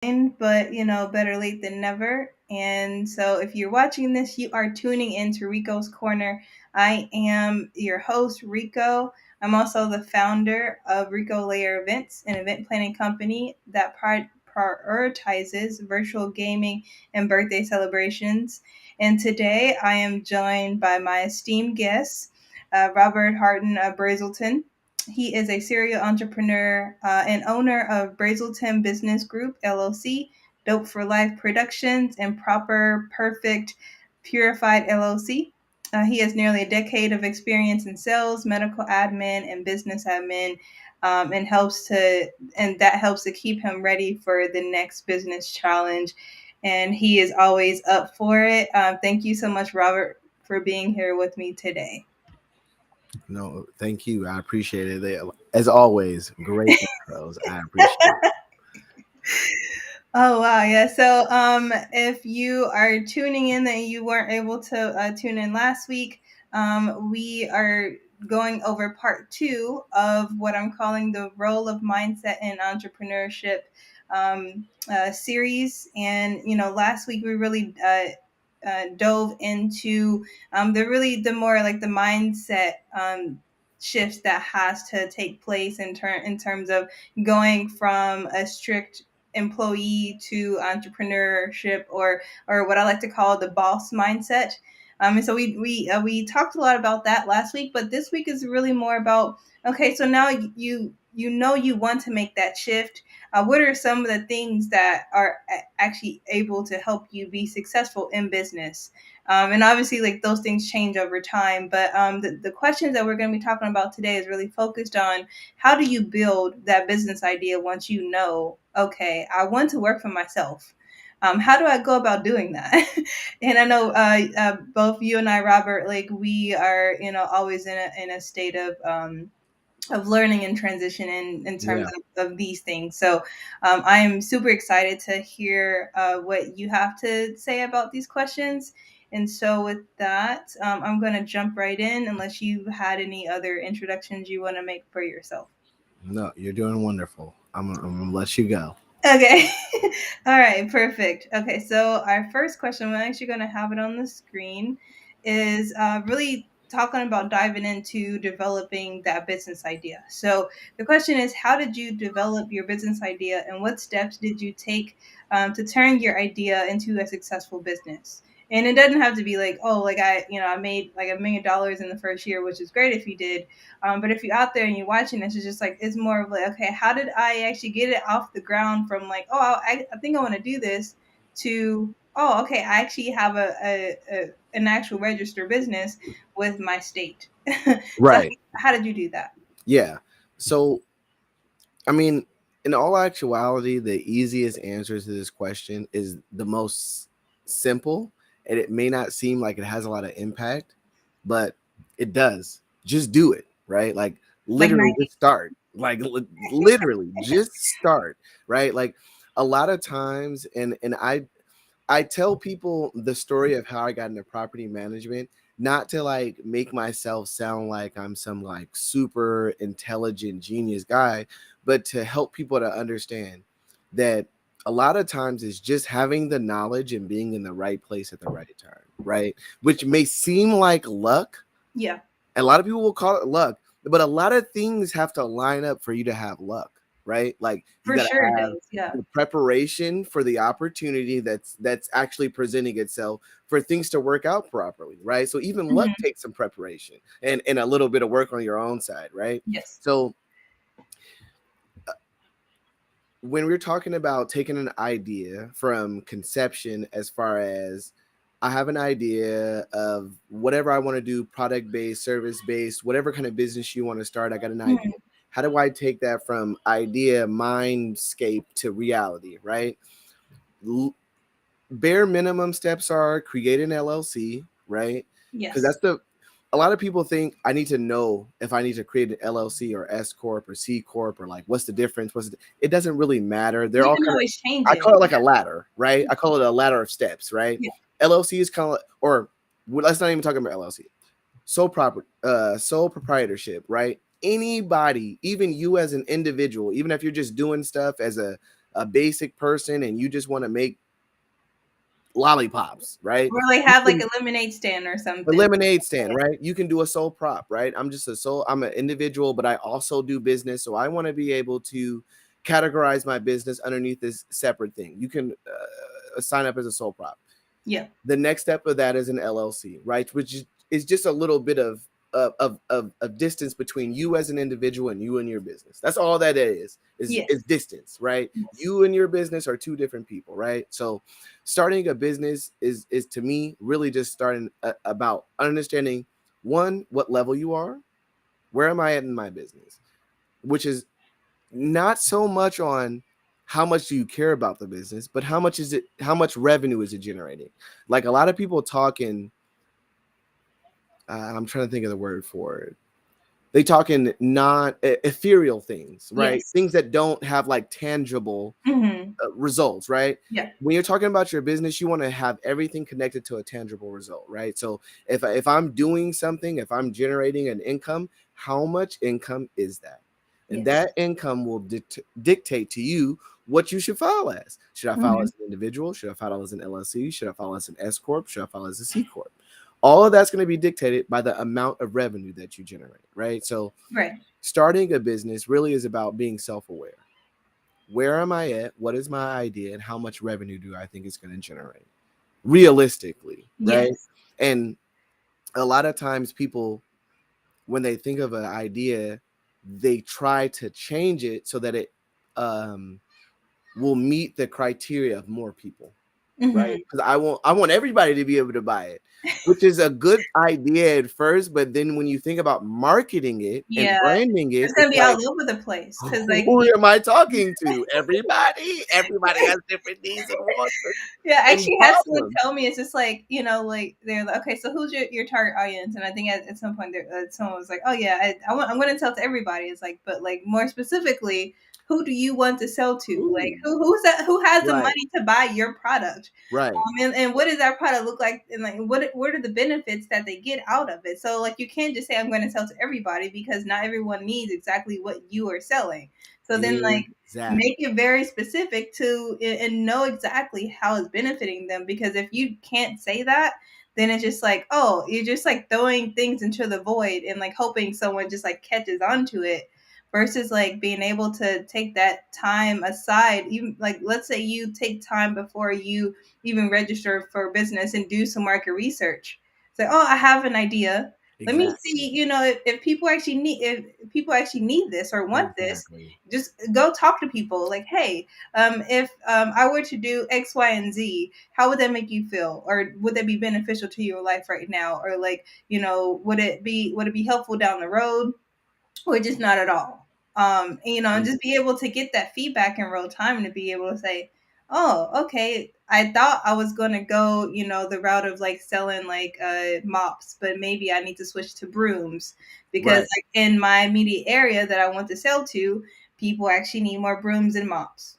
but better late than never. And so if you're watching this, you are tuning into Rico's Corner. I am your host, Rico. I'm also the founder of Rico Layer Events, an event planning company that prioritizes virtual gaming and birthday celebrations. And today I am joined by my esteemed guest, Robert Hardin-Brazelton. He is a serial entrepreneur and owner of Brazelton Business Group, LLC, Dope for Life Productions, and Proper Perfect Purified, LLC. He has nearly a decade of experience in sales, medical admin, and business admin, and that helps to keep him ready for the next business challenge. And he is always up for it. Thank you so much, Robert, for being here with me today. No, thank you. I appreciate it. As always, great intros. I appreciate it. Oh wow, yeah. So if you are tuning in that you weren't able to tune in last week, we are going over part two of what I'm calling the role of mindset in entrepreneurship series. And last week we really dove into the more like the mindset shifts that has to take place in terms of going from a strict employee to entrepreneurship, or what I like to call the boss mindset. And so we talked a lot about that last week, but this week is really more about, okay, so now you want to make that shift. What are some of the things that are actually able to help you be successful in business? And obviously, like those things change over time. But the questions that we're going to be talking about today is really focused on how do you build that business idea once you know, okay, I want to work for myself. How do I go about doing that? And I know both you and I, Robert, like we are, always in a state of learning and transition in terms Yeah. of these things. So I am super excited to hear what you have to say about these questions. And so with that, I'm going to jump right in unless you had any other introductions you want to make for yourself. No, you're doing wonderful. I'm gonna let you go. Okay. All right, perfect. Okay, so our first question, we're actually going to have it on the screen, is really talking about diving into developing that business idea. So the question is, how did you develop your business idea, and what steps did you take to turn your idea into a successful business? And it doesn't have to be like, oh, like I made like $1 million in the first year, which is great if you did. But if you're out there and you're watching this, it's just like it's more of like, okay, how did I actually get it off the ground from like, oh, I think I want to do this to, oh, okay, I actually have an actual registered business with my state. So Right. how did you do that? Yeah. So, I mean, in all actuality, the easiest answer to this question is the most simple, and it may not seem like it has a lot of impact, but it does. Just do it, right? Like Like literally, Nike. just start. Like literally, just start, right? Like a lot of times, and I tell people the story of how I got into property management, not to like make myself sound like I'm some like super intelligent genius guy, but to help people to understand that a lot of times it's just having the knowledge and being in the right place at the right time, right? Which may seem like luck. Yeah, A lot of people will call it luck, but a lot of things have to line up for you to have luck, right? Like you for got to sure it have does. Yeah. the preparation for the opportunity that's actually presenting itself for things to work out properly, right? So even luck Mhm. takes some preparation and a little bit of work on your own side, right? Yes. So when we're talking about taking an idea from conception, as far as I have an idea of whatever I want to do, product based, service based, whatever kind of business you want to start, I got an idea. Mhm. How do I take that from idea, mindscape to reality, right? Bare minimum steps are create an LLC, right? Because Yes. that's the a lot of people think I need to know if I need to create an LLC or S corp or C corp or like what's the difference. It doesn't really matter. They're You all can kind of always change I it. call it like a ladder, right? I call it a ladder of steps, right? Yeah. LLC is kind of let's not even talk about LLC. Sole proprietorship, right? Anybody, even you as an individual, even if you're just doing stuff as a basic person and you just want to make lollipops, right? Or like You have like can a lemonade stand or a something. lemonade stand, right? You can do a sole prop, right? I'm an individual, but I also do business. So I want to be able to categorize my business underneath this separate thing. You can sign up as a sole prop. Yeah. The next step of that is an LLC, right? Which is just a little bit of distance between you as an individual and you and your business. That's all that is Yes. distance, right? Yes. You and your business are two different people, right? So starting a business is to me really just starting about understanding one, what level you are, where am I at in my business, which is not so much on how much do you care about the business, but how much revenue is it generating? Like a lot of people talking, I'm trying to think of the word for it. They talk in non ethereal things, right? Yes. Things that don't have like tangible Mm-hmm. results, right? Yeah. When you're talking about your business, you want to have everything connected to a tangible result, right? So if I'm doing something, if I'm generating an income, how much income is that? And Yes. that income will dictate to you what you should file as. Should I file Mm-hmm. as an individual? Should I file as an LLC? Should I file as an S corp? Should I file as a C corp? All of that's going to be dictated by the amount of revenue that you generate, right? So Right. starting a business really is about being self-aware. Where am I at? What is my idea? And how much revenue do I think it's going to generate? Realistically, right? Yes. And a lot of times people, when they think of an idea, they try to change it so that it um, will meet the criteria of more people, right? Mm-hmm. Because I want everybody to be able to buy it, which is a good idea at first, but then when you think about marketing it and Yeah. branding it, It's it's gonna be all like, over the place because like who am I talking to? Everybody. Everybody has different needs and wants yeah, I and actually had someone problems. tell me it's just like like they're like, okay, so who's your target audience? And I think at some point there, someone was like, oh yeah, I'm going to tell to everybody. It's like, but like more specifically, who do you want to sell to? Like Ooh, who's that? Who has the right, money to buy your product? right. And what does that product look like? And like what are the benefits that they get out of it? So like you can't just say I'm going to sell to everybody because not everyone needs exactly what you are selling. So then like make Exactly. it very specific to and know exactly how it's benefiting them, because if you can't say that, then it's just like, oh, you're just like throwing things into the void and like hoping someone just like catches onto it, versus like being able to take that time aside. Even like let's say you take time before you even register for business and do some market research. Say, oh, I have an idea, let me Exactly. see, if people actually need, if people actually need this or want this. Exactly. Just go talk to people like, hey, if I were to do X, Y, and Z, how would that make you feel? Or would that be beneficial to your life right now? Or like, would it be helpful down the road? Or just not at all? And Mm, just be able to get that feedback in real time to be able to say, oh, okay, I thought I was going to go, the route of like selling like mops, but maybe I need to switch to brooms because right. like in my immediate area that I want to sell to, people actually need more brooms and mops.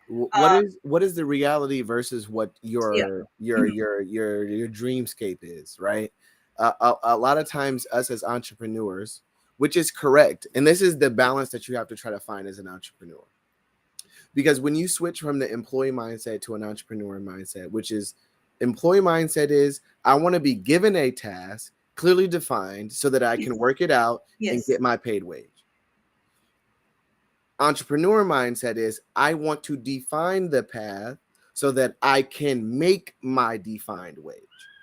Um, What is the reality versus what yeah. your dreamscape is, right? A lot of times us as entrepreneurs, which is correct, and this is the balance that you have to try to find as an entrepreneur. Because when you switch from the employee mindset to an entrepreneur mindset, which is employee mindset is I want to be given a task clearly defined so that I can Yes. work it out and Yes. get my paid wage. Entrepreneur mindset is I want to define the path so that I can make my defined wage,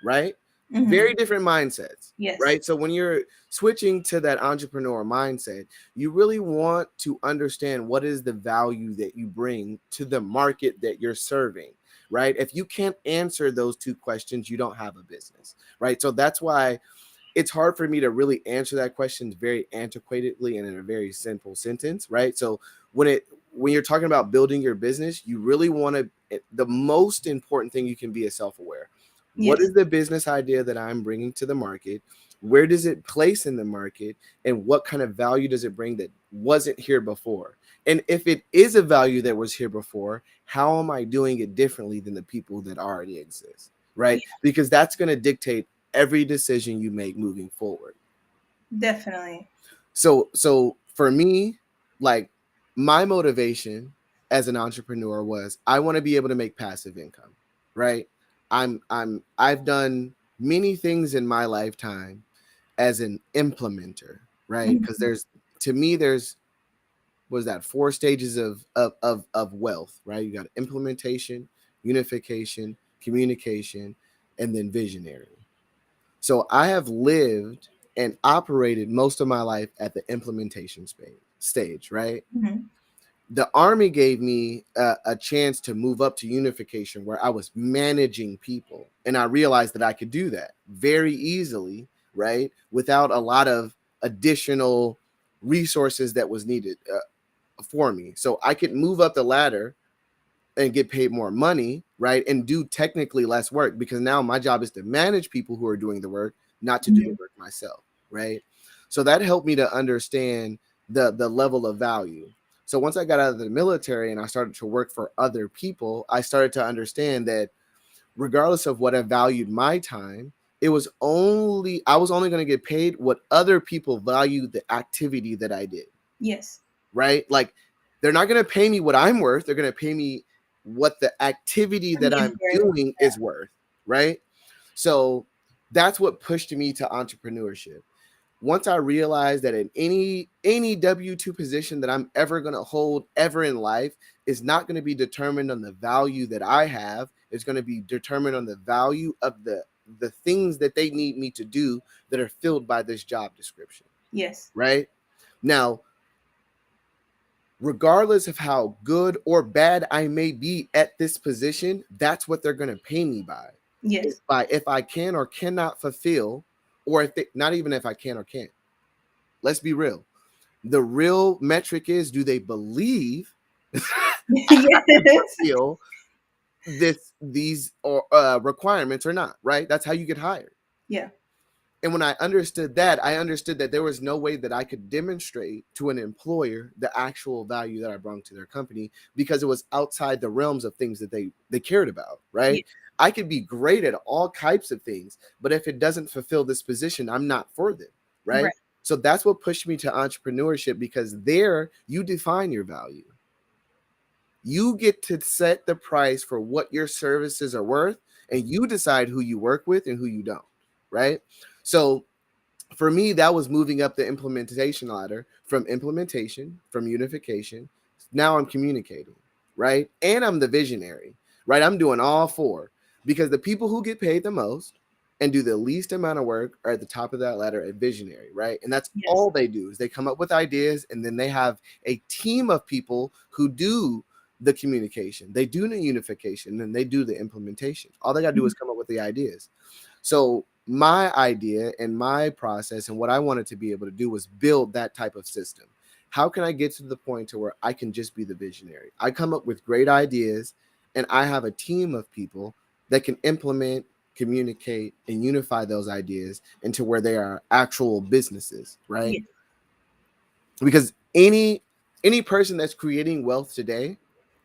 right? Hmm. Very different mindsets, Yes. right? So when you're switching to that entrepreneur mindset, you really want to understand what is the value that you bring to the market that you're serving, right? If you can't answer those two questions, you don't have a business, right? So that's why it's hard for me to really answer that question very antiquatedly and in a very simple sentence, right? So when you're talking about building your business, you really want to, the most important thing you can be is self-aware. What Yes. is the business idea that I'm bringing to the market? Where does it place in the market? And what kind of value does it bring that wasn't here before? And if it is a value that was here before, how am I doing it differently than the people that already exist? Right? Yeah, Because that's going to dictate every decision you make moving forward. definitely. So for me, like my motivation as an entrepreneur was I want to be able to make passive income, right? I've done many things in my lifetime as an implementer, right? Because Mhm. there's to me there's was that four stages of wealth, right? You got implementation, unification, communication, and then visionary. So I have lived and operated most of my life at the implementation stage, right? Mhm. The army gave me a chance to move up to unification where I was managing people, and I realized that I could do that very easily, right, without a lot of additional resources that was needed for me. So I could move up the ladder and get paid more money, right, and do technically less work, because now my job is to manage people who are doing the work, not to do the Mhm. work myself, right? So that helped me to understand the level of value. So once I got out of the military and I started to work for other people, I started to understand that regardless of what I valued my time, I was only going to get paid what other people value the activity that I did, Yes. right? Like they're not going to pay me what I'm worth. They're going to pay me what the activity For me that is I'm worth. doing is worth, right? So that's what pushed me to entrepreneurship. Once I realized that in any W2 position that I'm ever going to hold ever in life is not going to be determined on the value that I have, it's going to be determined on the value of the things that they need me to do that are filled by this job description, Yes. right? Now, regardless of how good or bad I may be at this position, that's what they're going to pay me by. Yes. If I can or cannot fulfill, or if they, not even if I can or can't. Let's be real. The real metric is, do they believe Yes. fulfill these or requirements or not? Right. That's how you get hired. Yeah. And when I understood that, I understood that there was no way that I could demonstrate to an employer the actual value that I brought to their company, because it was outside the realms of things that they cared about, Yeah. right? I could be great at all types of things, but if it doesn't fulfill this position, I'm not for them, Right. right? So that's what pushed me to entrepreneurship, because there you define your value. You get to set the price for what your services are worth, and you decide who you work with and who you don't, right? So for me, that was moving up the implementation ladder from implementation, from unification. Now I'm communicating, right? And I'm the visionary, right? I'm doing all four, because the people who get paid the most and do the least amount of work are at the top of that ladder at visionary, right? And that's Yes. all they do is they come up with ideas, and then they have a team of people who do the communication, they do the unification, and they do the implementation. All they got to do is Mhm. come up with the ideas. So my idea and my process and what I wanted to be able to do was build that type of system. How can I get to the point to where I can just be the visionary? I come up with great ideas, and I have a team of people that can implement, communicate, and unify those ideas into where they are actual businesses, right? Yes. Because any person that's creating wealth today,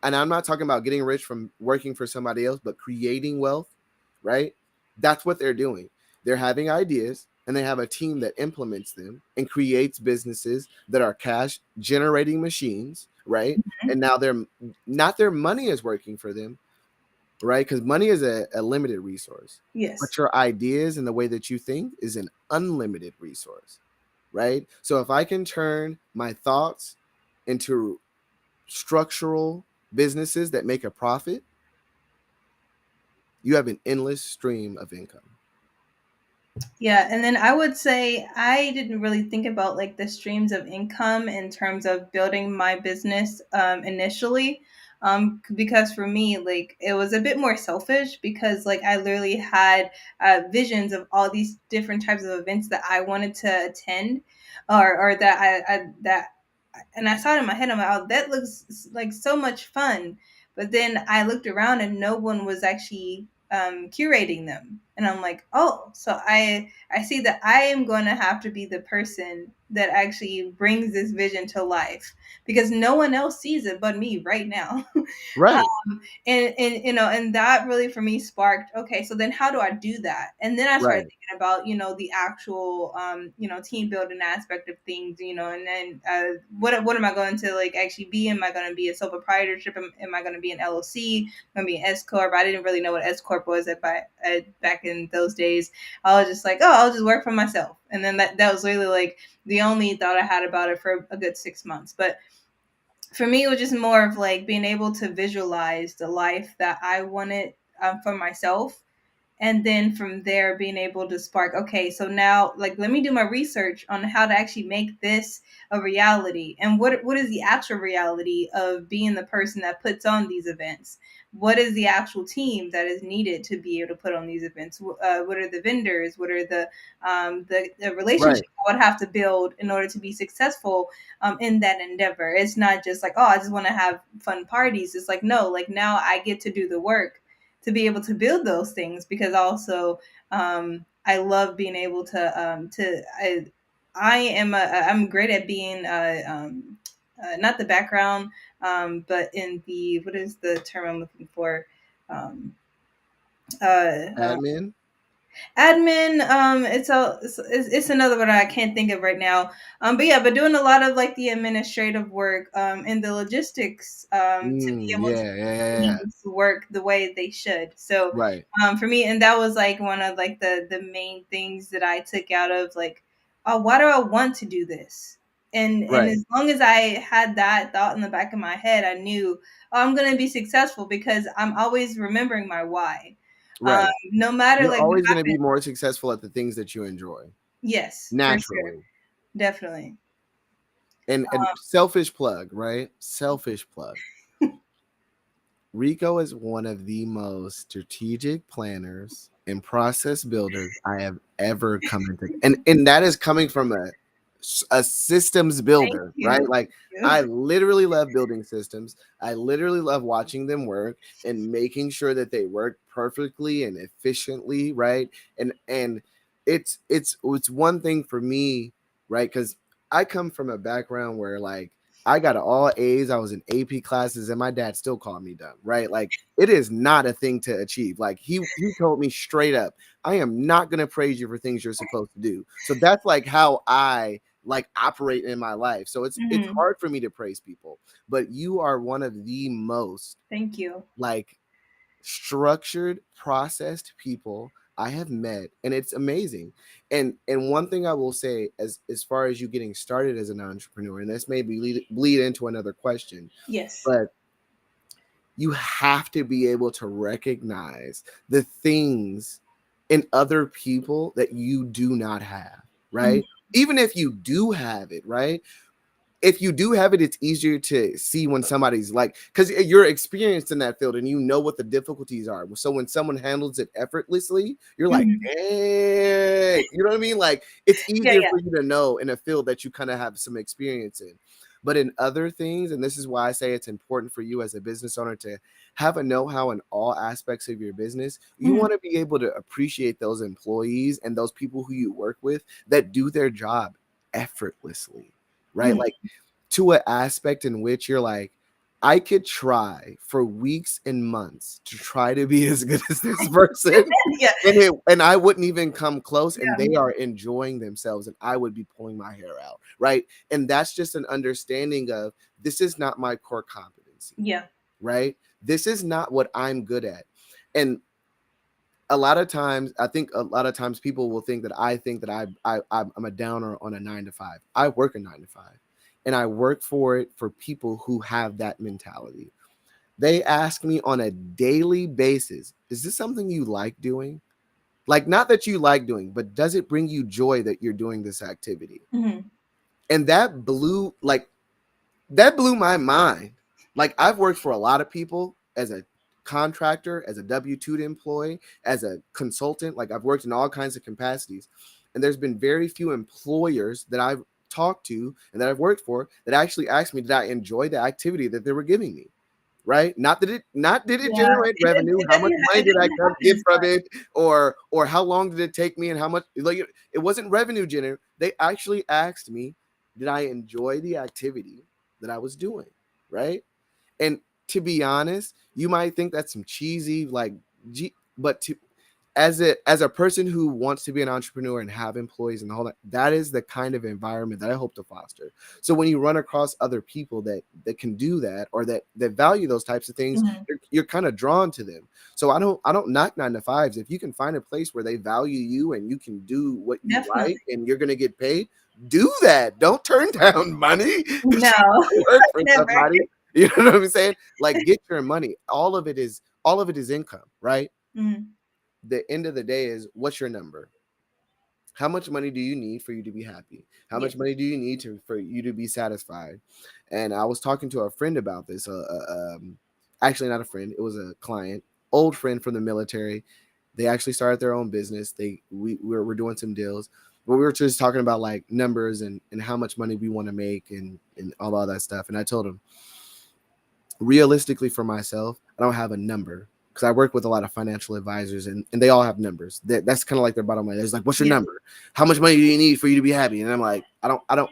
and I'm not talking about getting rich from working for somebody else, but creating wealth, right? That's what they're doing. They're having ideas, and they have a team that implements them and creates businesses that are cash generating machines, right? Mhm. And now they're not, their money is working for them, right? Because money is a limited resource, Yes. but your ideas and the way that you think is an unlimited resource, right? So if I can turn my thoughts into structural businesses that make a profit, you have an endless stream of income. Yeah, and then I would say I didn't really think about like the streams of income in terms of building my business initially, because for me, like it was a bit more selfish because like I literally had visions of all these different types of events that I wanted to attend, or that and I saw it in my head. I'm like, oh, that looks like so much fun. But then I looked around and no one was actually curating them. And I'm like, oh, so I see that I am going to have to be the person that actually brings this vision to life, because no one else sees it but me right now. Right. And and that really for me sparked, okay, so then how do I do that? And then I started Right. thinking about the actual team building aspect of things, and then what am I going to like actually be? Am I going to be a sole proprietorship? Am I going to be an LLC? Going to be an S corp? I didn't really know what S corp was back in those days. I was just like, oh, I'll just work for myself. And then that was really like the only thought I had about it for a good 6 months. But for me, it was just more of like being able to visualize the life that I wanted for myself, and then from there being able to spark, okay, so now like let me do my research on how to actually make this a reality, and what is the actual reality of being the person that puts on these events. What is the actual team that is needed to be able to put on these events? What are the vendors? What are the Right. relationship I would have to build in order to be successful in that endeavor? It's not just like, oh, I just want to have fun parties. It's like, no, like now I get to do the work to be able to build those things, because also I love being able I'm great at being not the background, but in the, what is the term I'm looking for, um, uh, Admin. admin. It's another word I can't think of right now. But yeah, but doing a lot of like the administrative work, and the logistics, to be able to Yeah, yeah, make yeah, yeah. things work the way they should. So Right. for me, and that was like one of like the main things that I took out of like, oh, why do I want to do this? And Right. as long as I had that thought in the back of my head, I knew, oh, I'm going to be successful because I'm always remembering my why. Right. No matter You're like what always going to be happens. more successful at the things that you enjoy Yes, for sure. naturally. Definitely. And selfish plug, right? Selfish plug. Rico is one of the most strategic planners and process builders I have ever come into. And that is coming from a systems Thank builder, you. right? Thank Like you. I literally love building systems. I literally love watching them work and making sure that they work perfectly and efficiently, right? And it's one thing for me, right? Because I come from a background where like I got all A's. I was in AP classes, and my dad still called me dumb, right? Like it is not a thing to achieve. Like he told me straight up, I am not gonna praise you for things you're supposed to do. So that's like how I like operate in my life. So it's Mhm. hard for me to praise people, but you are one of the most Thank you. like structured, processed people I have met, and it's amazing. And one thing I will say, as far as you getting started as an entrepreneur, and this may bleed into another question, Yes. but you have to be able to recognize the things in other people that you do not have, Mhm. right? Even if you do have it, right? If you do have it, it's easier to see when somebody's like, because you're experienced in that field and you know what the difficulties are. So when someone handles it effortlessly, you're like, Mhm. hey, you know what I mean? Like it's Yeah, easier yeah. for you to know in a field that you kind of have some experience in. But in other things, and this is why I say it's important for you as a business owner to have a know-how in all aspects of your business. You Mhm. want to be able to appreciate those employees and those people who you work with that do their job effortlessly, right? Mhm. Like to an aspect in which you're like, I could try for weeks and months to try to be as good as this person. Yeah. And I wouldn't even come close, and Yeah. they are enjoying themselves, and I would be pulling my hair out, right? And that's just an understanding of this is not my core competency, Yeah. right? This is not what I'm good at. And a lot of times, I think a lot of times people will think that I think that I'm a downer on a 9 to 5. I work a 9 to 5, and I work for it for people who have that mentality. They ask me on a daily basis, is this something you like doing? Like, not that you like doing, but does it bring you joy that you're doing this activity? Mhm. And that blew my mind. Like I've worked for a lot of people as a contractor, as a W-2 employee, as a consultant. Like I've worked in all kinds of capacities. And there's been very few employers that I've talked to and that I've worked for that actually asked me, did I enjoy the activity that they were giving me? right? Not did it Yeah, generate revenue? it How much doesn't money it did I doesn't get happen as from much. it, or how long did it take me, and how much? Like it wasn't revenue generated. They actually asked me, did I enjoy the activity that I was doing, right? And to be honest, you might think that's some cheesy like, but to as a person who wants to be an entrepreneur and have employees and all that, that is the kind of environment that I hope to foster. So when you run across other people that can do that, or that value those types of things, Mhm. you're kind of drawn to them. So I don't knock 9 to 5s. If you can find a place where they value you and you can do what you like Definitely. and you're going to get paid, do that. Don't turn down money No, to work for never. somebody. You know what I'm saying? Like, get your money. All of it is income, right? Mhm. The end of the day is, what's your number? How much money do you need for you to be happy? How Yeah. much money do you need for you to be satisfied? And I was talking to a friend about this. Actually, not a friend. It was a client, old friend from the military. They actually started their own business. We're doing some deals, but we were just talking about like numbers and how much money we want to make and all that stuff. And I told him, realistically for myself, I don't have a number because I work with a lot of financial advisors and they all have numbers. That's kind of like their bottom line. It's like, what's your Yeah. number? How much money do you need for you to be happy? And I'm like, I don't.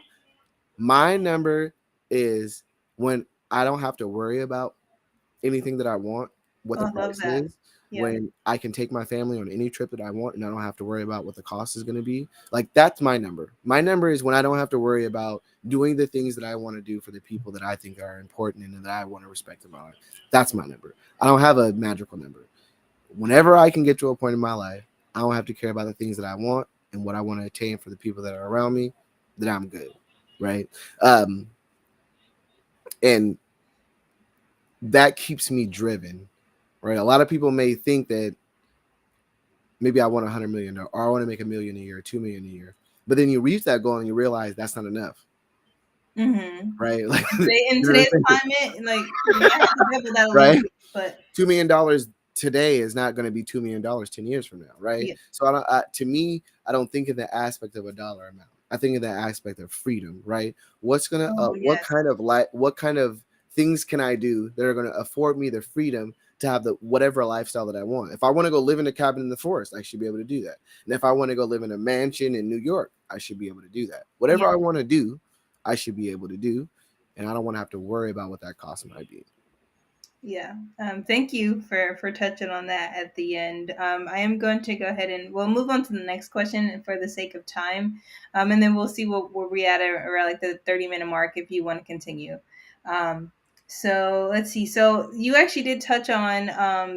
My number is when I don't have to worry about anything that I want, what Oh, the I love price that. is, Yeah. when I can take my family on any trip that I want and I don't have to worry about what the cost is going to be. Like, that's my number. My number is when I don't have to worry about doing the things that I want to do for the people that I think are important and that I want to respect in my life. That's my number. I don't have a magical number. Whenever I can get to a point in my life, I don't have to care about the things that I want and what I want to attain for the people that are around me, that I'm good. Right. And that keeps me driven. Right. A lot of people may think that maybe I want 100 million, or I want to make 1 million a year, 2 million a year. But then you reach that goal and you realize that's not enough, Mhm. right? Like, In today's climate, like, you might have to double that a little right? bit, but $2 million today is not going to be $2 million 10 years from now, right? yeah. So to me, I don't think of the aspect of a dollar amount. I think of the aspect of freedom, right? Oh, What yes. kind of what kind of things can I do that are gonna afford me the freedom to have the whatever lifestyle that I want? If I want to go live in a cabin in the forest, I should be able to do that. And if I want to go live in a mansion in New York, I should be able to do that. Yeah. Whatever I want to do, I should be able to do, and I don't want to have to worry about what that cost might be. Yeah. Thank you for touching on that at the end. I am going to go ahead and we'll move on to the next question for the sake of time, and then we'll see what where we at around like the 30-minute mark if you want to continue. Um, so let's see. So you actually did touch on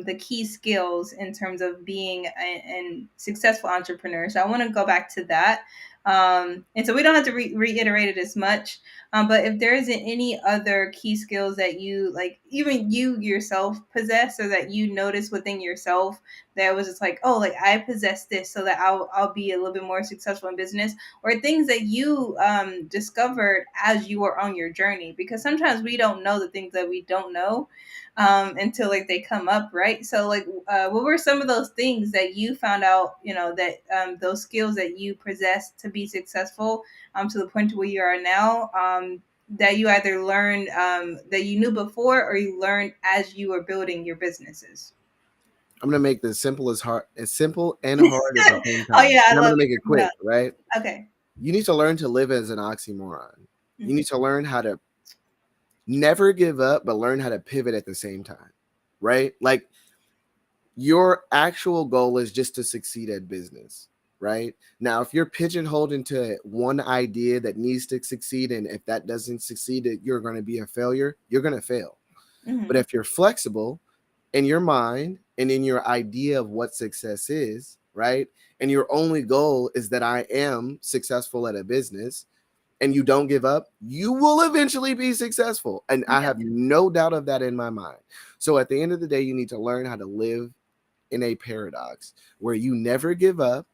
the key skills in terms of being a successful entrepreneur. So I want to go back to that. And so we don't have to reiterate it as much. But if there isn't any other key skills that you like, even you yourself possess, or that you notice within yourself that was just like, oh, like I possess this, so that I'll be a little bit more successful in business, or things that you discovered as you were on your journey, because sometimes we don't know the things that we don't know until like they come up, right? So like, what were some of those things that you found out, that those skills that you possess to be successful to the point to where you are now, that you either learned that you knew before, or you learned as you were building your businesses? I'm gonna make this simple and hard at the same Oh time, yeah, I and I'm love gonna make it. it Bring it quick, up. right? Okay. You need to learn to live as an oxymoron. You Mhm. need to learn how to never give up, but learn how to pivot at the same time, right? Like, your actual goal is just to succeed at business, right? Now, if you're pigeonholed into one idea that needs to succeed, and if that doesn't succeed, you're going to be a failure, you're going to fail. But Mhm. if you're flexible in your mind and in your idea of what success is, right? And your only goal is that I am successful at a business, and you don't give up, you will eventually be successful. And I Yeah. have no doubt of that in my mind. So at the end of the day, you need to learn how to live in a paradox where you never give up,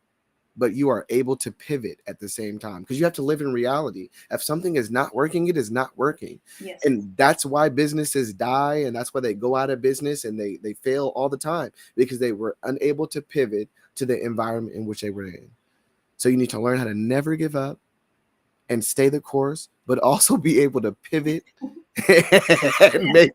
but you are able to pivot at the same time, because you have to live in reality. If something is not working, it is not working. Yes. And that's why businesses die, and that's why they go out of business and they fail all the time, because they were unable to pivot to the environment in which they were in. So you need to learn how to never give up and stay the course, but also be able to pivot and make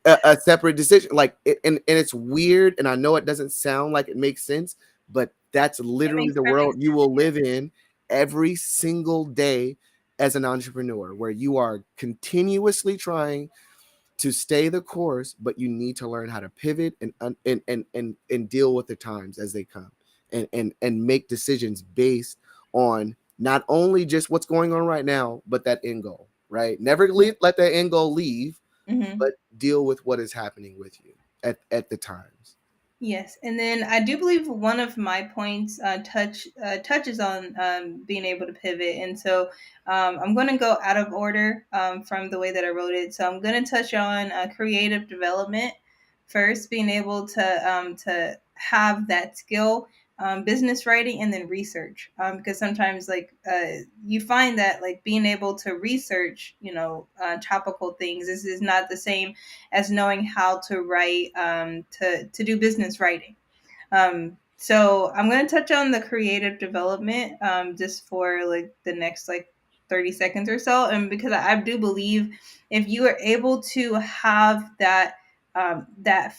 a separate decision. Like, and it's weird, and I know it doesn't sound like it makes sense, but that's It literally makes the perfect world you sense. will live in every single day as an entrepreneur, where you are continuously trying to stay the course, but you need to learn how to pivot and deal with the times as they come, and make decisions based on not only just what's going on right now, but that end goal. Right? Never let that end goal leave, Mm-hmm. but deal with what is happening with you at the times. Yes, and then I do believe one of my points touches on being able to pivot, and so I'm going to go out of order from the way that I wrote it. So I'm going to touch on creative development first, being able to have that skill, business writing, and then research. Because sometimes you find that like being able to research, topical things, this is not the same as knowing how to write to do business writing. So I'm going to touch on the creative development just for like the next like 30 seconds or so, and because I do believe if you are able to have that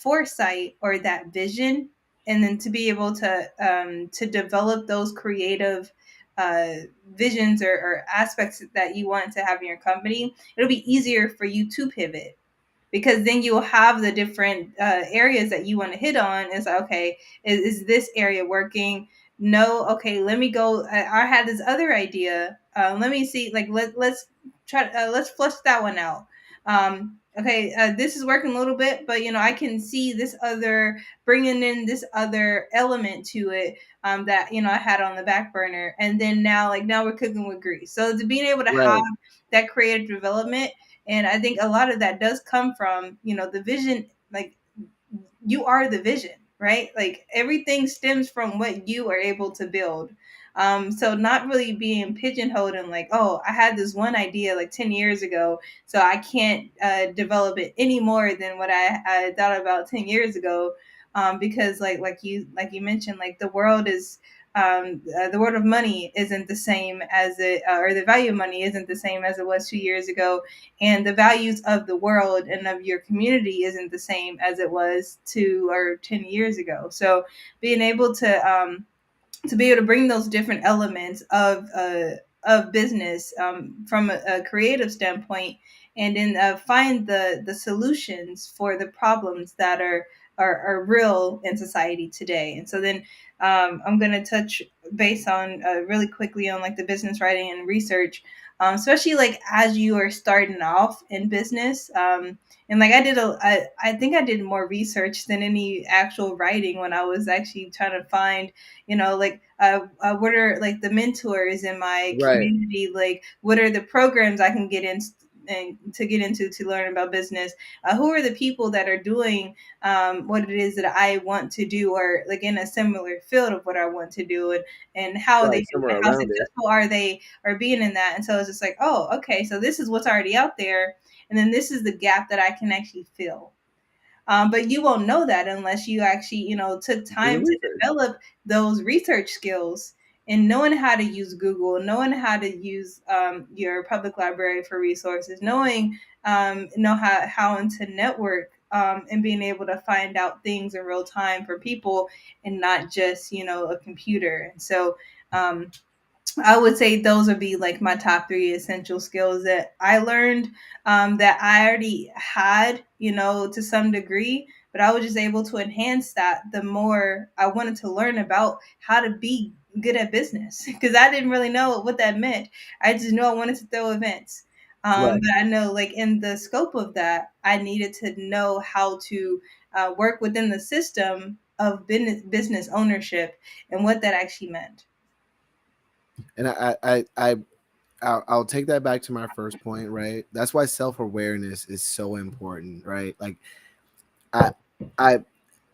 foresight or that vision, and then to be able to develop those creative uh, visions or aspects that you want to have in your company, it'll be easier for you to pivot, because then you'll have the different areas that you want to hit on. It's like, okay, is this area working? No, okay, let me go. I had this other idea. Let me see. Like let's try. Let's flush that one out. Okay, this is working a little bit, but I can see this other bringing in this other element to it that I had on the back burner, and then now we're cooking with grease. So to being able to have Right. that creative development, and I think a lot of that does come from, the vision. Like, you are the vision, right? Like, everything stems from what you are able to build. So not really being pigeonholed and like, oh, I had this one idea like 10 years ago, so I can't develop it any more than what I thought about 10 years ago. Because like you mentioned, like the world of money isn't the same as it, or the value of money isn't the same as it was 2 years ago, and the values of the world and of your community isn't the same as it was 2 or 10 years ago. So being able to be able to bring those different elements of business from a creative standpoint, and then find the solutions for the problems that are real in society today. And so then I'm going to touch base on really quickly on like the business writing and research, especially like as you are starting off in business. And like I think I did more research than any actual writing when I was actually trying to find, like what are like the mentors in my Right. community, like what are the programs I can get in and to get into to learn about business, who are the people that are doing what it is that I want to do, or like in a similar field of what I want to do, and how are they Right. doing Somewhere it, how around it. successful are they or being in that. And so it's just like, oh, okay, so this is what's already out there, and then this is the gap that I can actually fill. But you won't know that unless you actually, took Do the time to research. develop those research skills, and knowing how to use Google, knowing how to use your public library for resources, knowing know how to network, and being able to find out things in real time for people, and not just a computer. And so um, I would say those would be like my top three essential skills that I learned, that I already had, to some degree, but I was just able to enhance that the more I wanted to learn about how to be good at business, because I didn't really know what that meant. I just knew I wanted to throw events. Right. But I know, like, in the scope of that, I needed to know how to work within the system of business ownership and what that actually meant. And I'll take that back to my first point, right? That's why self-awareness is so important, right? Like, I I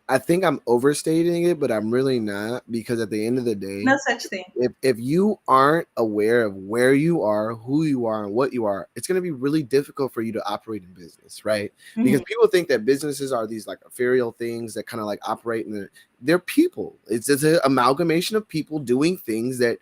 I think I'm overstating it, but I'm really not, because at the end of the No day, such thing. if you aren't aware of where you are, who you are, and what you are, it's going to be really difficult for you to operate in business, right? Because Mhm. people think that businesses are these like ethereal things that kind of like operate in they're people. It's an amalgamation of people doing things that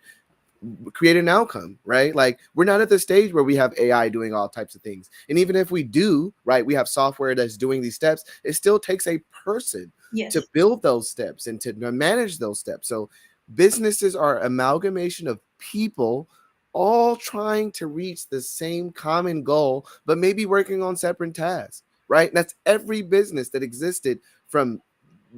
create an outcome, right? Like we're not at the stage where we have AI doing all types of things. And even if we do, right, we have software that's doing these steps, it still takes a person to Yes. build those steps and to manage those steps. So businesses are amalgamation of people all trying to reach the same common goal, but maybe working on separate tasks, right? And that's every business that existed from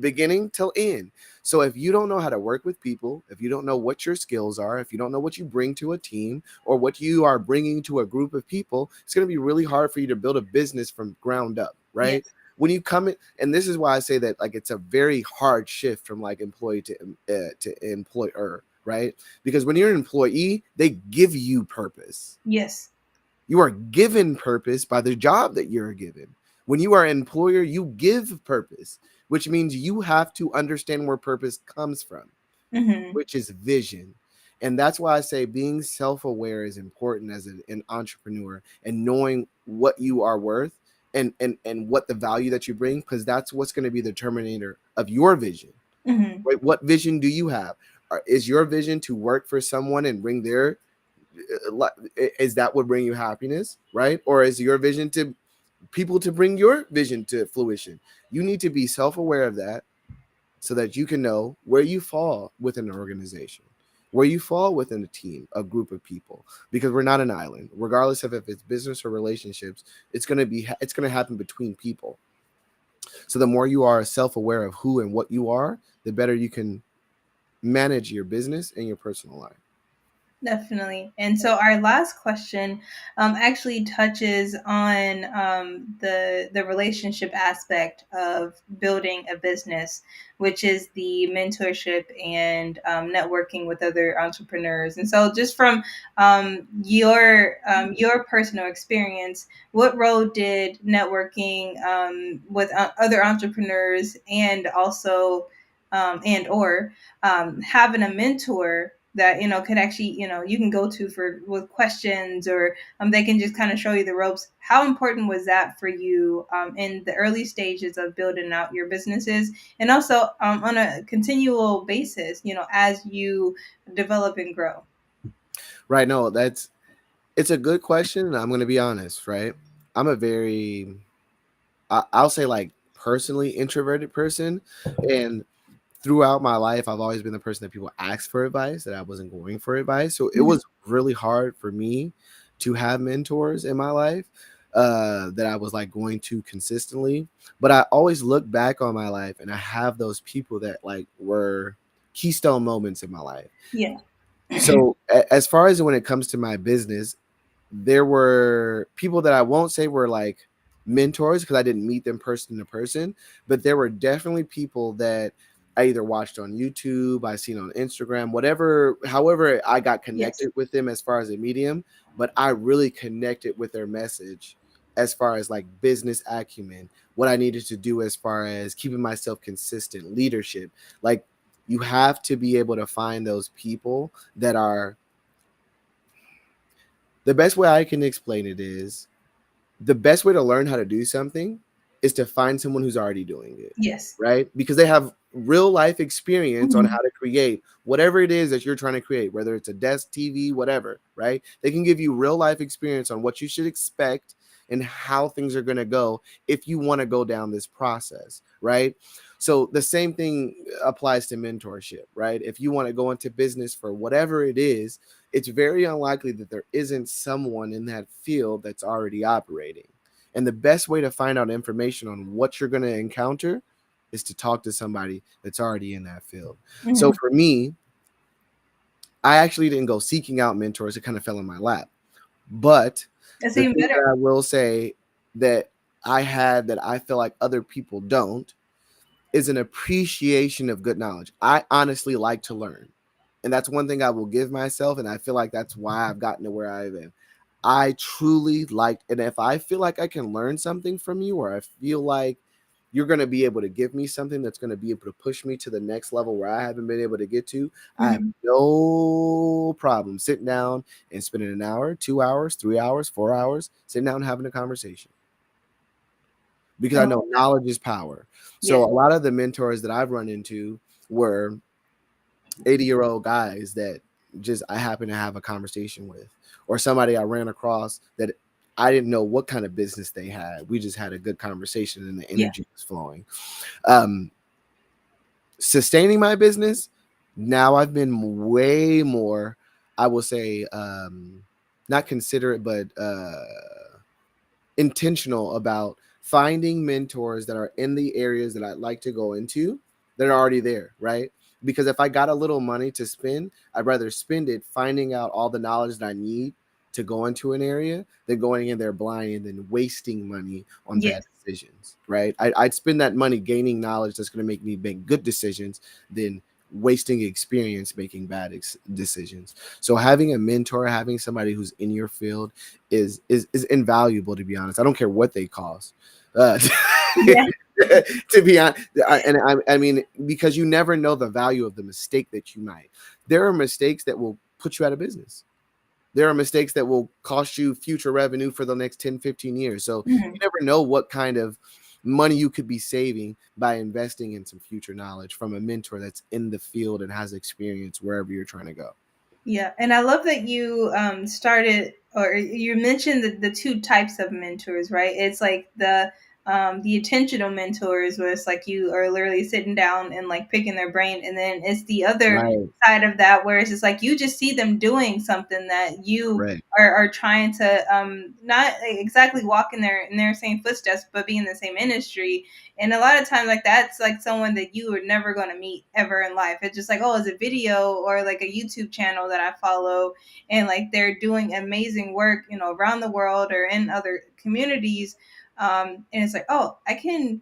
beginning till end. So if you don't know how to work with people, if you don't know what your skills are, if you don't know what you bring to a team or what you are bringing to a group of people, it's going to be really hard for you to build a business from ground up, right? Yes. When you come in, and this is why I say that like it's a very hard shift from like employee to employer, right? Because when you're an employee, they give you purpose. Yes. You are given purpose by the job that you're given. When you are an employer, you give purpose, which means you have to understand where purpose comes from, Mm-hmm. which is vision. And that's why I say being self aware is important as an entrepreneur and knowing what you are worth and what the value that you bring, because that's what's going to be the determinator of your vision. Mm-hmm. Right? What vision do you have? Is your vision to work for someone and bring their is that what bring you happiness, right? Or is your vision to people to bring your vision to fruition? You need to be self-aware of that so that you can know where you fall within an organization, where you fall within a team, a group of people, because we're not an island. Regardless of if it's business or relationships, it's going to happen between people. So the more you are self-aware of who and what you are, the better you can manage your business and your personal life. Definitely. And so our last question actually touches on the relationship aspect of building a business, which is the mentorship and networking with other entrepreneurs. And so, just from your personal experience, what role did networking with other entrepreneurs and also and or having a mentor that could actually you can go to for with questions, or they can just kind of show you the ropes. How important was that for you in the early stages of building out your businesses, and also on a continual basis, as you develop and grow? Right. No, that's it's a good question. And I'm going to be honest, right? I'm a very, I'll say like personally introverted person. And throughout my life, I've always been the person that people ask for advice, that I wasn't going for advice. So it Mhm. was really hard for me to have mentors in my life that I was like going to consistently. But I always look back on my life and I have those people that like were keystone moments in my life. Yeah. So as far as when it comes to my business, there were people that I won't say were like mentors because I didn't meet them person to person, but there were definitely people that I either watched on YouTube, I seen on Instagram, whatever, however I got Yes. connected with them as far as a medium, but I really connected with their message as far as like business acumen, what I needed to do as far as keeping myself consistent, leadership. Like you have to be able to find those people that are the best way I can explain it is the best way to learn how to do something is to find someone who's already doing it, Yes. right? Because they have real life experience on Mhm. how to create whatever it is that you're trying to create, whether it's a desk, TV, whatever, right? They can give you real life experience on what you should expect and how things are going to go if you want to go down this process, right? So the same thing applies to mentorship, right? If you want to go into business for whatever it is, it's very unlikely that there isn't someone in that field that's already operating. And the best way to find out information on what you're going to encounter is to talk to somebody that's already in that field. So Mhm. for me, I actually didn't go seeking out mentors, it kind of fell in my lap. But That's the even thing better. that I will say that I had that I feel like other people don't is an appreciation of good knowledge. I honestly like to learn. And that's one thing I will give myself. And I feel like that's why I've gotten to where I've been. I truly like, and if I feel like I can learn something from you, or I feel like you're going to be able to give me something that's going to be able to push me to the next level where I haven't been able to get to, I have Mhm. no problem sitting down and spending an hour, 2 hours, 3 hours, 4 hours, sitting down and having a conversation because I Oh, know knowledge is power. So yes. a lot of the mentors that I've run into were 80-year-old guys that just I happen to have a conversation with, or somebody I ran across that I didn't know what kind of business they had. We just had a good conversation and the Yeah. energy was flowing. Um, Sustaining my business, now I've been way more, I will say, not considerate, but intentional about finding mentors that are in the areas that I'd like to go into that are already there, right? Because if I got a little money to spend, I'd rather spend it finding out all the knowledge that I need to go into an area than going in there blind and then wasting money on bad Yes. decisions, right? I'd spend that money gaining knowledge that's going to make me make good decisions than wasting experience making bad decisions. So having a mentor, having somebody who's in your field is invaluable, to be honest. I don't care what they cost. Yeah. To be honest, I mean, because you never know the value of the mistake that you might. There are mistakes that will put you out of business. There are mistakes that will cost you future revenue for the next 10, 15 years. So you Mhm. never know what kind of money you could be saving by investing in some future knowledge from a mentor that's in the field and has experience wherever you're trying to go. Yeah, and I love that you started or you mentioned the two types of mentors, right? It's like the intentional mentors where it's like you are literally sitting down and like picking their brain, and then it's the other Right, side of that where it's just like you just see them doing something that you right. are trying to not exactly walk in their same footsteps, but be in the same industry. And a lot of times, like that's like someone that you are never going to meet ever in life. It's just like, oh, it's a video or like a YouTube channel that I follow, and like they're doing amazing work, you know, around the world or in other communities. And it's like, oh, I can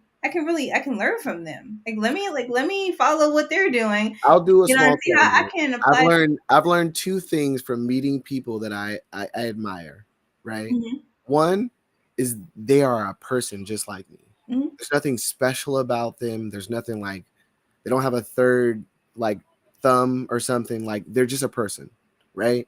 learn from them. Let me follow what they're doing, I'll do a you know, and small see how I caveat. can apply. I've learned two things from meeting people that I admire, right? Hmm. One is they are a person just like me. Hmm. There's nothing special about them. There's nothing like they don't have a third like thumb or something. Like they're just a person, right?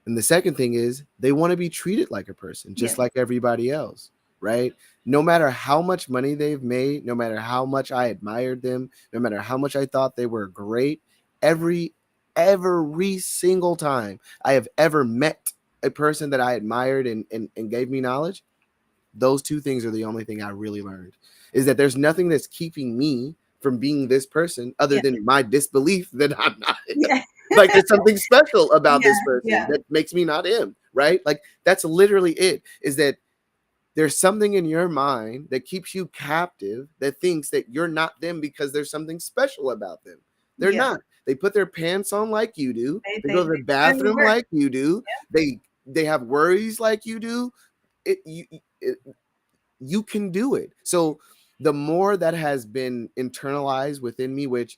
And the second thing is they want to be treated like a person, just Yes. like everybody else, right? No matter how much money they've made, no matter how much I admired them, no matter how much I thought they were great, every every single time I have ever met a person that I admired and gave me knowledge, those two things are the only thing I really learned. Is that there's nothing that's keeping me from being this person other Yeah. than my disbelief that I'm not him. Yeah. Like there's something special about Yeah. this person Yeah. that makes me not him, right? Like that's literally it. Is that there's something in your mind that keeps you captive that thinks that you're not them because there's something special about them. They're Yeah. not. They put their pants on like you do. They go to the They put in the bathroom work. like you do. They have worries like you do. It, you can do it. So the more that has been internalized within me, which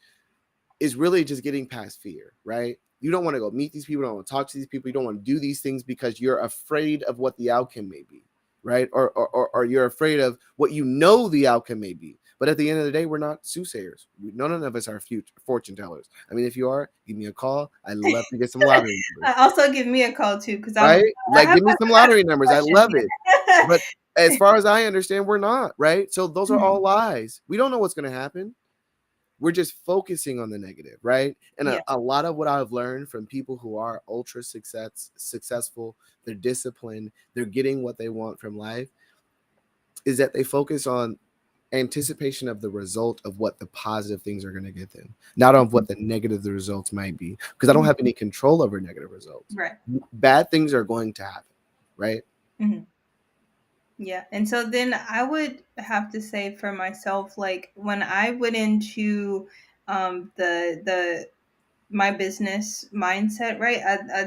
is really just getting past fear, right? You don't want to go meet these people, you don't want to talk to these people, you don't want to do these things because you're afraid of what the outcome may be, right? Or you're afraid of what you know the outcome may be. But at the end of the day, we're not soothsayers. None of us are future fortune tellers. I mean, if you are, give me a call. I'd love to get some lottery numbers, Also give me a call too, because right? I Like, have give me some I have lottery some numbers. I questions. love it. But as far as I understand, we're not, right? So those are Mhm. all lies. We don't know what's going to happen. We're just focusing on the negative, right? And Yeah. a lot of what I've learned from people who are ultra successful, they're disciplined, they're getting what they want from life, is that they focus on anticipation of the result of what the positive things are going to get them, not on what the negative the results might be. Because I don't Mhm. have any control over negative results. Right. Bad things are going to happen, right? Mhm. Yeah. And so then I would have to say for myself, like when I went into the my business mindset, right?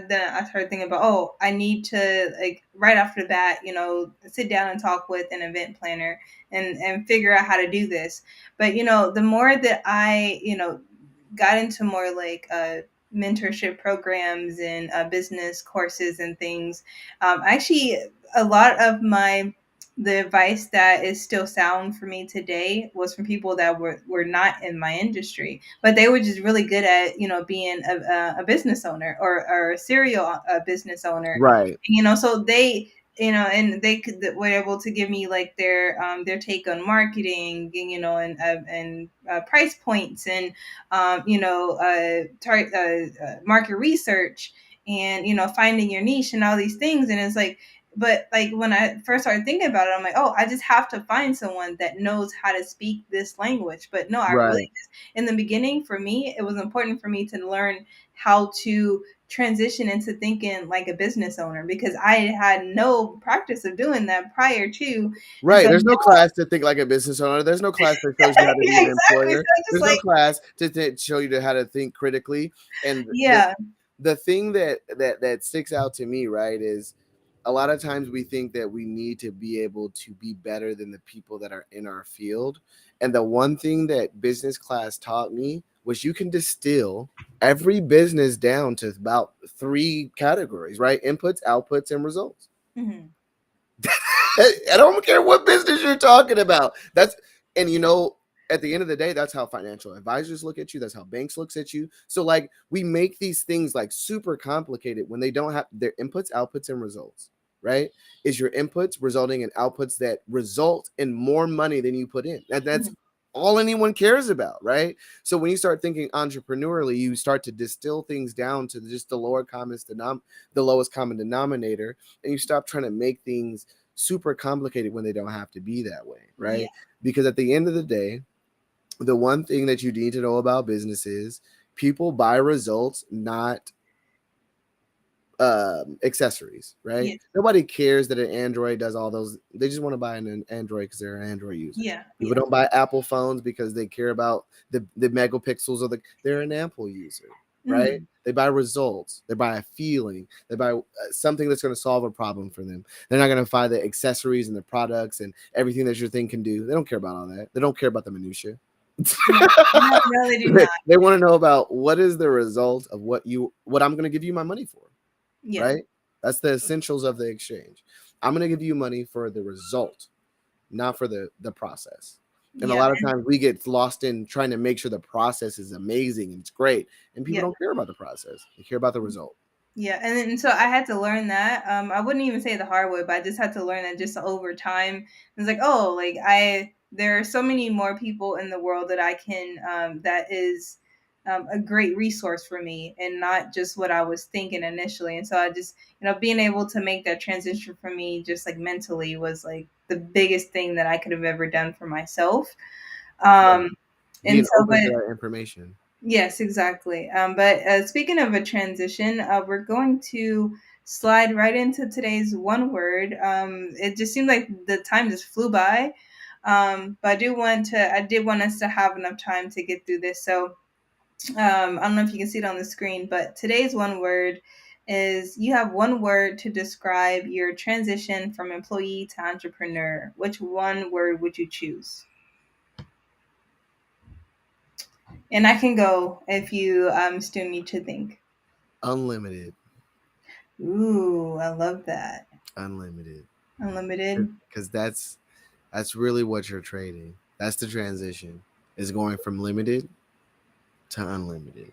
Then I started thinking about, oh, I need to like right after that, you know, sit down and talk with an event planner and figure out how to do this. But you know, the more that I, you know, got into more like mentorship programs and business courses and things, actually a lot of my the advice that is still sound for me today was from people that were not in my industry, but they were just really good at, you know, being a business owner or a serial business owner. Right. You know, so they and were able to give me like their take on marketing, and price points, and market research, and finding your niche and all these things. And it's like, but like when I first started thinking about it, I'm like, oh, I just have to find someone that knows how to speak this language. But no, I really Right. just, in the beginning, for me, it was important for me to learn how to transition into thinking like a business owner, because I had no practice of doing that prior to. And Right. so There's no class to think like a business owner. There's no class that shows you how to be yeah, an exactly. So employer. I just There's no like, class to show you how to think critically. And yeah. the thing that sticks out to me, right, is a lot of times we think that we need to be able to be better than the people that are in our field. And the one thing that business class taught me was you can distill every business down to about three categories, right? Inputs, outputs, and results. Mhm. I don't care what business you're talking about. And at the end of the day, that's how financial advisors look at you. That's how banks looks at you. So like we make these things like super complicated when they don't have their inputs, outputs, and results. Right? Is your inputs resulting in outputs that result in more money than you put in? That's Mhm. all anyone cares about, right? So when you start thinking entrepreneurially, you start to distill things down to just the lowest common denominator, and you stop trying to make things super complicated when they don't have to be that way, Yeah. right? Because at the end of the day, the one thing that you need to know about business is people buy results, not accessories, right? Yeah. Nobody cares that an Android does all those. They just want to buy an Android because they're an Android user. Yeah. People Yeah. don't buy Apple phones because they care about the megapixels of they're an Apple user, right? Mhm. They buy results. They buy a feeling. They buy something that's going to solve a problem for them. They're not going to buy the accessories and the products and everything that your thing can do. They don't care about all that. They don't care about the minutia. No, no, no, they do not. They want to know about what is the result of what I'm going to give you my money for, Yeah. right? That's the essentials of the exchange. I'm going to give you money for the result, not for the process. And a Yeah. lot of times we get lost in trying to make sure the process is amazing and it's great, and people Yeah. don't care about the process. They care about the result. Yeah, and so I had to learn that. I wouldn't even say the hard way, but I just had to learn that just over time. It's like, oh, like there are so many more people in the world that I can, that is, a great resource for me, and not just what I was thinking initially. And so I just, being able to make that transition for me, just like mentally, was like the biggest thing that I could have ever done for myself. Yeah. Um, and Being so, open but to that information. Yes, exactly. But speaking of a transition, we're going to slide right into today's one word. It just seemed like the time just flew by. But I did want us to have enough time to get through this. So I don't know if you can see it on the screen, but today's one word is, you have one word to describe your transition from employee to entrepreneur. Which one word would you choose? And I can go if you still need to think. Unlimited. Ooh, I love that. Unlimited. Unlimited. Because that's really what you're trading. That's the transition. Is going from limited to unlimited.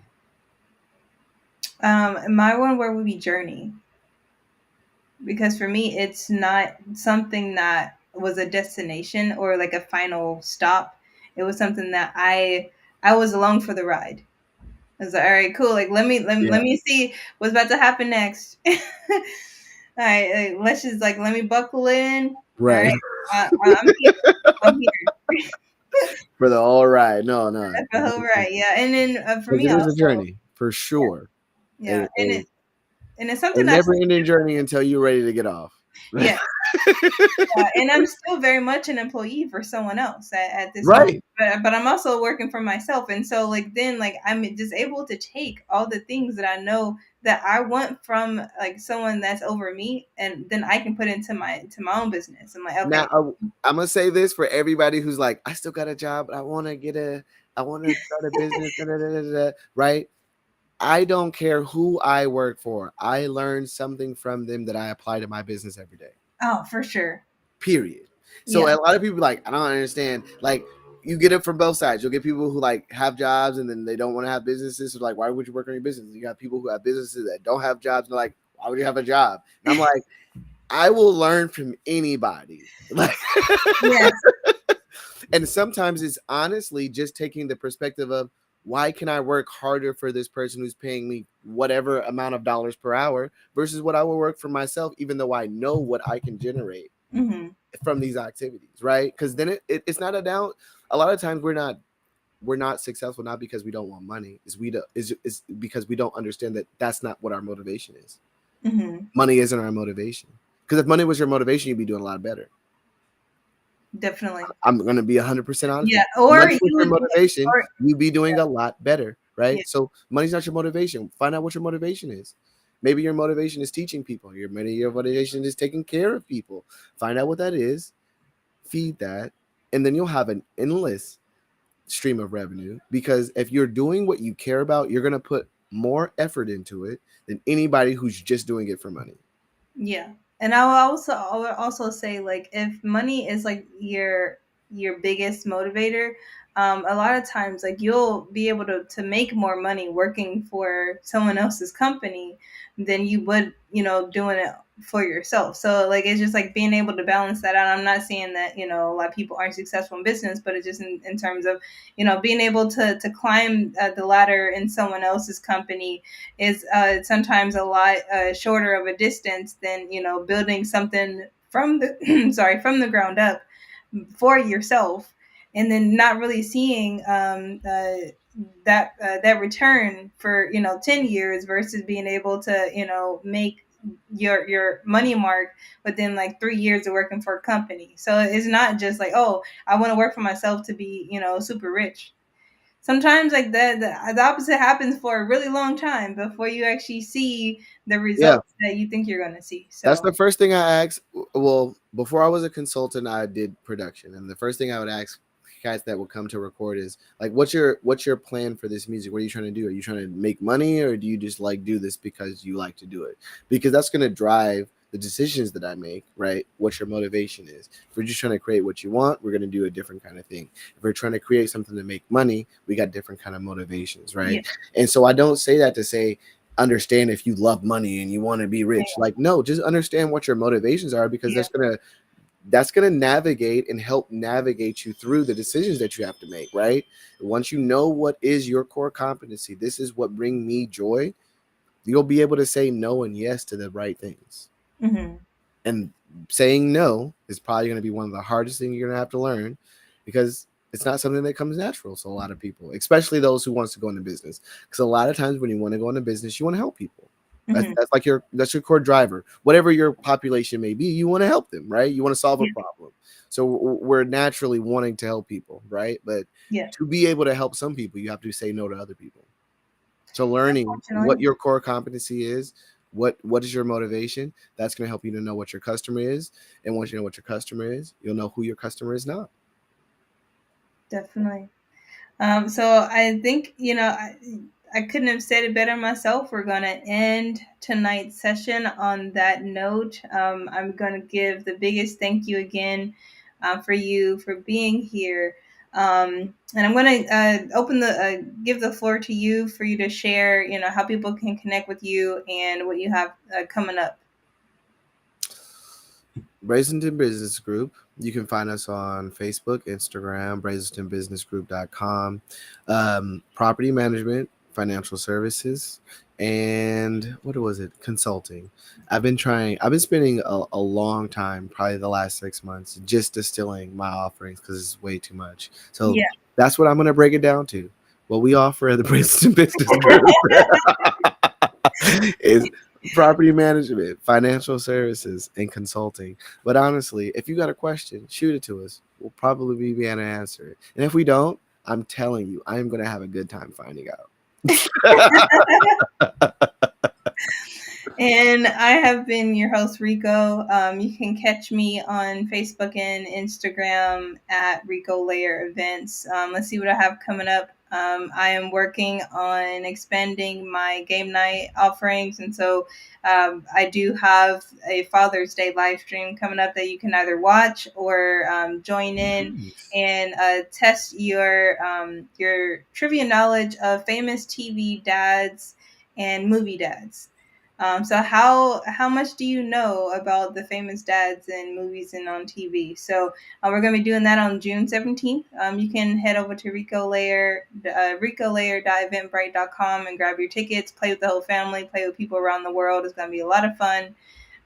My one word would be journey, because for me, it's not something that was a destination or like a final stop. It was something that I was along for the ride. I was like, all right, cool. Like, let Yeah. me see what's about to happen next. All right, like, let's just like let me buckle in. All Right. right, I'm here. I'm here. For the all right. No, no. That's the whole right, yeah. And then for Because me it is a also, journey for sure. yeah, A, a, and it's a something I've never ending journey until you're ready to get off. yeah. And I'm still very much an employee for someone else at this moment. Right. But I'm also working for myself. And so like then like I'm just able to take all the things that I know that I want from like someone that's over me, and then I can put into my own business. I'm like, Now okay, I'm gonna say this for everybody who's like, I still got a job, but I want to start a business, da, da, da, da, da, right? I don't care who I work for. I learn something from them that I apply to my business every day. oh, for sure. Period. So Yeah. a lot of people like, I don't understand. Like you get it from both sides. You'll get people who like have jobs and then they don't want to have businesses. So like, why would you work on your business? You got people who have businesses that don't have jobs and they're like, why would you have a job? And I'm like, I will learn from anybody. Like, Yes. and sometimes it's honestly just taking the perspective of, why can I work harder for this person who's paying me whatever amount of dollars per hour versus what I will work for myself, even though I know what I can generate Mm-hmm. from these activities, right? Because then it's not a doubt. A lot of times we're not successful, not because we don't want money, is because we don't understand that that's not what our motivation is. Mm-hmm. Money isn't our motivation. Because if money was your motivation, you'd be doing a lot better. Definitely. I'm going to be 100% honest with Yeah. you. Or Money you was your would, motivation, or you'd be doing a lot better, yeah. right? So money's not your motivation. Find out what your motivation is. Maybe your motivation is teaching people. Your motivation is taking care of people. Find out what that is, feed that, and then you'll have an endless stream of revenue, because if you're doing what you care about, you're going to put more effort into it than anybody who's just doing it for money. Yeah. And I would also say, like, if money is like your biggest motivator, a lot of times, like, you'll be able to make more money working for someone else's company than you would, doing it for yourself. So, like, it's just like being able to balance that out. I'm not saying that, a lot of people aren't successful in business, but it's just in terms of, being able to climb the ladder in someone else's company is sometimes a lot shorter of a distance than, building something from the from the ground up for yourself, and then not really seeing that return for 10 years versus being able to make your money mark within like 3 years of working for a company. So it's not just like, oh, I want to work for myself to be super rich. Sometimes, like, the opposite happens for a really long time before you actually see the Yeah. results that you think you're going to see. That's So the first thing I ask. Well, before I was a consultant, I did production, and the first thing I would ask guys that would come to record is like, "What's your plan for this music? What are you trying to do? Are you trying to make money, or do you just like do this because you like to do it?" Because that's going to drive the decisions that I make, right? What your motivation is. If we're just trying to create what you want, we're going to do a different kind of thing. If we're trying to create something to make money, we got different kind of motivations, yeah, right? And so I don't say that to say understand if you love money and you want to be rich. Like, no, just understand what your motivations are, because yeah, that's gonna navigate and help navigate you through the decisions that you have to make, right? Once you know what is your core competency, this is what bring me joy, you'll be able to say no and yes to the right things. hmm, And saying no is probably going to be one of the hardest things you're going to have to learn, because it's not something that comes natural. So a lot of people, especially those who wants to go into business, because a lot of times when you want to go into business, you want to help people. That's, hmm, that's like that's your core driver. Whatever your population may be, you want to help them, right? You want to solve a yeah, problem. So we're naturally wanting to help people, right? But yeah. to be able to help some people, you have to say no to other people. So learning what Unfortunately, your core competency is, what is your motivation, that's going to help you to know what your customer is. And once you know what your customer is, you'll know who your customer is not. definitely. So I think, I couldn't have said it better myself. We're going to end tonight's session on that note. I'm going to give the biggest thank you again for you for being here. And I'm going to give the floor to you for you to share, how people can connect with you and what you have coming up. Brazelton Business Group. You can find us on Facebook, Instagram, brazeltonbusinessgroup.com. Property management, financial services, and what was it? Consulting. I've been spending a long time, probably the last 6 months, just distilling my offerings because it's way too much. So Yeah. that's what I'm going to break it down to. What we offer at the Brazelton Business Group is property management, financial services, and consulting. But honestly, if you got a question, shoot it to us. We'll probably be able to answer it. And if we don't, I'm telling you, I am going to have a good time finding out. And I have been your host, Rico. You can catch me on Facebook and Instagram at Rico Layer Events. Let's see what I have coming up. I am working on expanding my game night offerings. And so I do have a Father's Day live stream coming up that you can either watch or join in Nice. and test your trivia knowledge of famous TV dads and movie dads. So how much do you know about the famous dads in movies and on TV? So we're going to be doing that on June 17th. You can head over to RicoLayer.eventbrite.com and grab your tickets. Play with the whole family. Play with people around the world. It's going to be a lot of fun.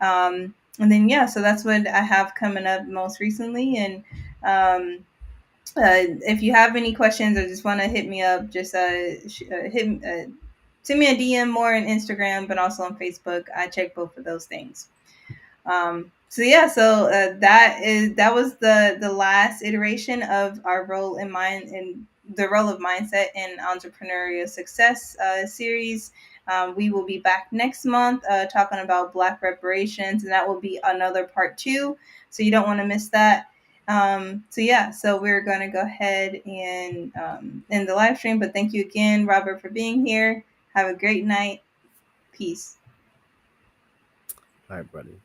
And then yeah, so that's what I have coming up most recently. And if you have any questions or just want to hit me up, just send me a DM more on Instagram, but also on Facebook. I check both of those things. So yeah, so that was the last iteration of our role in mind in the role of mindset in entrepreneurial success series. We will be back next month talking about Black reparations, and that will be another part two. So you don't want to miss that. So yeah, so we're going to go ahead and end the live stream. But thank you again, Robert, for being here. Have a great night. Peace. All right, buddy.